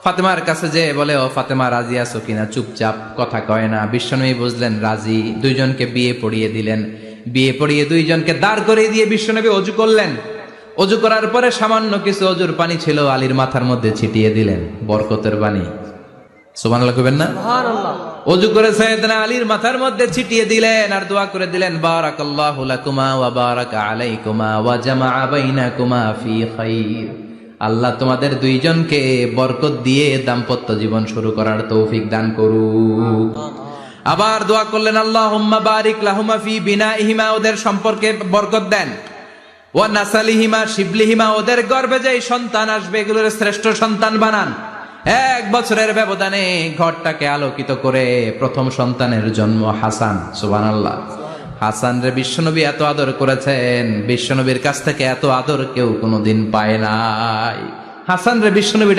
ফাতেমার কাছে যে বলে, ও ফাতেমা রাজি আছো কিনা? চুপচাপ, কথা কয় না। বিশ্বনবী বুঝলেন রাজি, দুইজনকে বিয়ে পড়িয়ে দিলেন। বিয়ে পড়িয়ে দুইজনকে দাঁড় করিয়ে দিয়ে বিশ্বনবী অজু করলেন। অজু করার পরে সামান্য কিছু অজুর পানি ছিল, আলীর মাথার মধ্যে ছিটিয়ে দিলেন, বরকতের পানি। সুবহানাল্লাহ কইবেন না? অজু করে সাইয়েদনা আলীর মাথার মধ্যে ছিটিয়ে দিলেন আর দোয়া করে দিলেন, বারাকাল্লাহু লাকুমা ওয়া বারাকা আলাইকুমা ওয়া জামাআ বাইনাকুমা ফি খাইর। আল্লাহ তোমাদের দুইজনকে বরকত দিয়ে দাম্পত্য জীবন শুরু করার তৌফিক দান করুক। আবার দোয়া করলেন, আল্লাহুম্মা বারিক লাহুমা ফি বিনাইহিমা, ওদের সম্পর্কে বরকত দেন। ওয়া নাসালিহিমা, শিবলিহিমা, ওদের গর্ভে যে সন্তান আসবে এগুলোর শ্রেষ্ঠ সন্তান বানান। 1 বছরের ব্যবধানে ঘরটাকে আলোকিত করে প্রথম সন্তানের জন্ম হাসান। সুবহানাল্লাহ। হাসান রে বিশ্বনবী এত আদর করেছেন, বিশ্বনবীর কাছ থেকে এত আদর কেউ কোনোদিন পায় নাই। হাসান রে বিশ্বনবী